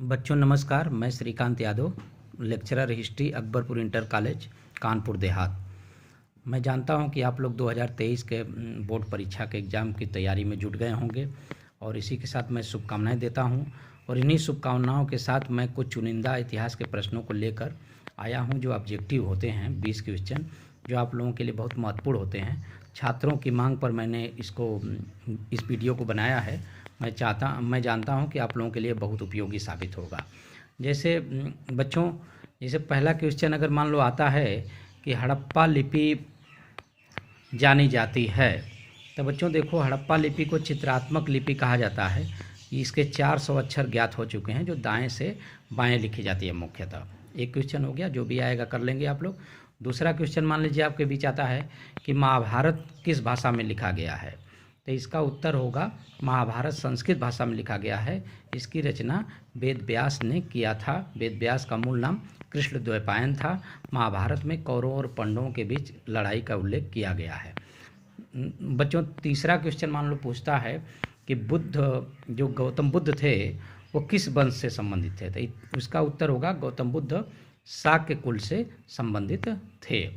बच्चों नमस्कार। मैं Shrikant Yadav, lecturer history, Akbarpur inter college, Kanpur Dehat. मैं जानता हूं कि आप लोग 2023 के बोर्ड परीक्षा के एग्ज़ाम की तैयारी में जुट गए होंगे और इसी के साथ मैं शुभकामनाएं देता हूं। और इन्हीं शुभकामनाओं के साथ मैं कुछ चुनिंदा इतिहास के प्रश्नों को लेकर आया हूं जो ऑब्जेक्टिव होते हैं, 20 क्वेश्चन जो आप लोगों के लिए बहुत महत्वपूर्ण होते हैं। छात्रों की मांग पर मैंने इस वीडियो को बनाया है। मैं जानता हूं कि आप लोगों के लिए बहुत उपयोगी साबित होगा। जैसे बच्चों, जैसे पहला क्वेश्चन अगर मान लो आता है कि हड़प्पा लिपि जानी जाती है, तो बच्चों देखो, हड़प्पा लिपि को चित्रात्मक लिपि कहा जाता है। इसके 400 अक्षर ज्ञात हो चुके हैं जो दाएं से बाएं लिखी जाती है मुख्यतः। एक क्वेश्चन हो गया, जो भी आएगा कर लेंगे आप लोग। दूसरा क्वेश्चन मान लीजिए आपके बीच आता है कि महाभारत किस भाषा में लिखा गया है, तो इसका उत्तर होगा महाभारत संस्कृत भाषा में लिखा गया है। इसकी रचना वेद व्यास ने किया था। वेद व्यास का मूल नाम कृष्ण द्वैपायन था। महाभारत में कौरवों और पांडवों के बीच लड़ाई का उल्लेख किया गया है। बच्चों तीसरा क्वेश्चन मान लो पूछता है कि जो गौतम बुद्ध थे वो किस वंश से संबंधित थे, तो उसका उत्तर होगा गौतम बुद्ध शाक्य कुल से संबंधित थे।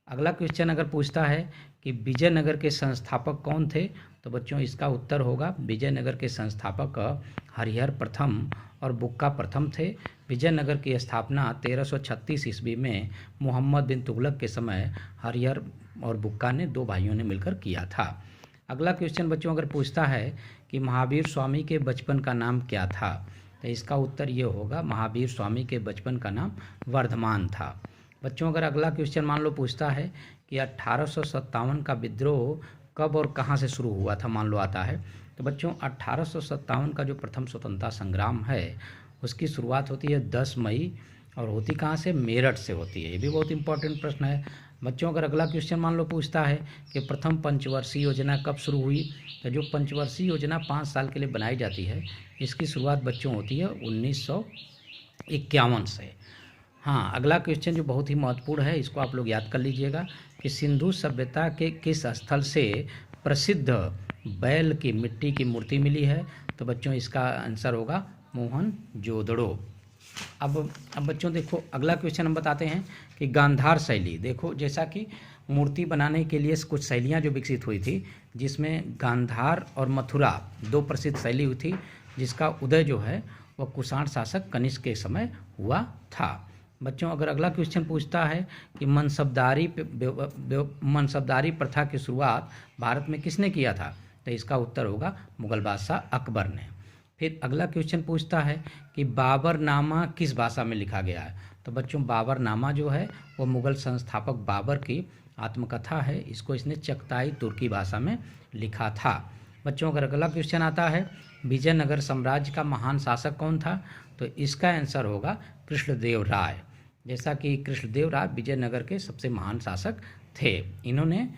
अगला क्वेश्चन अगर पूछता है कि विजयनगर के संस्थापक कौन थे, तो बच्चों इसका उत्तर होगा विजयनगर के संस्थापक हरिहर प्रथम और बुक्का प्रथम थे। विजयनगर की स्थापना 1336 ईस्वी में मोहम्मद बिन तुगलक के समय हरिहर और बुक्का ने, दो भाइयों ने मिलकर किया था। अगला क्वेश्चन बच्चों अगर पूछता है कि महावीर स्वामी के बचपन का नाम क्या था, तो इसका उत्तर ये होगा महावीर स्वामी के बचपन का नाम वर्धमान था। बच्चों अगर अगला क्वेश्चन मान लो पूछता है कि 1857 का विद्रोह कब और कहाँ से शुरू हुआ था, मान लो आता है, तो बच्चों 1857 का जो प्रथम स्वतंत्रता संग्राम है उसकी शुरुआत होती है 10 मई और होती कहाँ से, मेरठ से होती है। ये भी बहुत इंपॉर्टेंट प्रश्न है। बच्चों अगर अगला क्वेश्चन मान लो पूछता है कि प्रथम पंचवर्षीय योजना कब शुरू हुई, तो जो पंचवर्षीय योजना 5 साल के लिए बनाई जाती है इसकी शुरुआत बच्चों होती है 1951 से। हाँ, अगला क्वेश्चन जो बहुत ही महत्वपूर्ण है, इसको आप लोग याद कर लीजिएगा कि सिंधु सभ्यता के किस स्थल से प्रसिद्ध बैल की मिट्टी की मूर्ति मिली है, तो बच्चों इसका आंसर होगा मोहनजोदड़ो। अब बच्चों देखो अगला क्वेश्चन हम बताते हैं कि गांधार शैली। देखो जैसा कि मूर्ति बनाने के लिए कुछ शैलियाँ जो विकसित हुई थी, जिसमें गांधार और मथुरा दो प्रसिद्ध शैली हुई थी, जिसका उदय जो है वह कुषाण शासक कनिष्क के समय हुआ था। बच्चों अगर अगला क्वेश्चन पूछता है कि मनसबदारी प्रथा की शुरुआत भारत में किसने किया था, तो इसका उत्तर होगा मुगल बादशाह अकबर ने। फिर अगला क्वेश्चन पूछता है कि बाबरनामा किस भाषा में लिखा गया है, तो बच्चों बाबरनामा जो है वो मुगल संस्थापक बाबर की आत्मकथा है। इसको इसने चगताई तुर्की भाषा में लिखा था। बच्चों अगर अगला क्वेश्चन आता है विजयनगर साम्राज्य का महान शासक कौन था, तो इसका आंसर होगा कृष्णदेव राय। जैसा कि कृष्णदेव राय विजयनगर के सबसे महान शासक थे। इन्होंने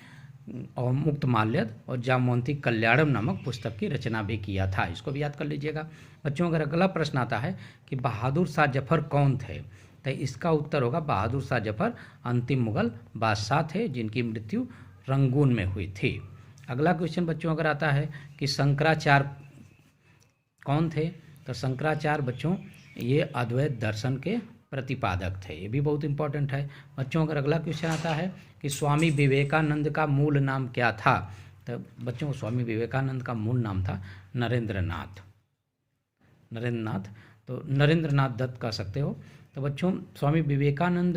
मुक्तमाल्यद और जामवंती कल्याणम नामक पुस्तक की रचना भी किया था। इसको भी याद कर लीजिएगा। बच्चों अगर अगला प्रश्न आता है कि बहादुर शाह जफर कौन थे, तो इसका उत्तर होगा बहादुर शाह जफर अंतिम मुगल बादशाह थे जिनकी मृत्यु रंगून में हुई थी। अगला क्वेश्चन बच्चों अगर आता है कि शंकराचार्य कौन थे, तो शंकराचार्य बच्चों ये अद्वैत दर्शन के प्रतिपादक थे। ये भी बहुत इंपॉर्टेंट है। बच्चों अगर अगला क्वेश्चन आता है कि स्वामी विवेकानंद का मूल नाम क्या था, तो बच्चों स्वामी विवेकानंद का मूल नाम था नरेंद्रनाथ। तो नरेंद्रनाथ दत्त कह सकते हो। तो बच्चों स्वामी विवेकानंद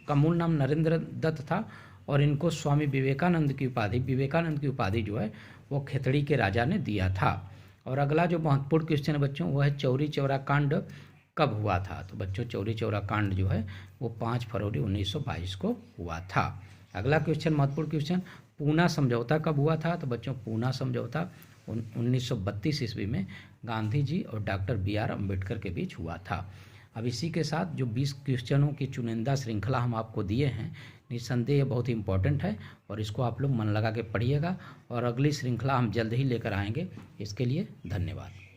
का मूल नाम नरेंद्र दत्त था और इनको स्वामी विवेकानंद की उपाधि जो है वो खेतड़ी के राजा ने दिया था। और अगला जो महत्वपूर्ण क्वेश्चन है बच्चों वो है चौरी चौरा कांड कब हुआ था, तो बच्चों चौरी चौरा कांड जो है वो 5 फरवरी 1922 को हुआ था। अगला क्वेश्चन महत्वपूर्ण क्वेश्चन, पूना समझौता कब हुआ था, तो बच्चों पूना समझौता 1932 ईस्वी में गांधी जी और डॉक्टर BR अम्बेडकर के बीच हुआ था। अब इसी के साथ जो 20 क्वेश्चनों की चुनिंदा श्रृंखला हम आपको दिए हैं, निस्संदेह बहुत ही इंपॉर्टेंट है और इसको आप लोग मन लगा के पढ़िएगा और अगली श्रृंखला हम जल्द ही लेकर आएंगे। इसके लिए धन्यवाद।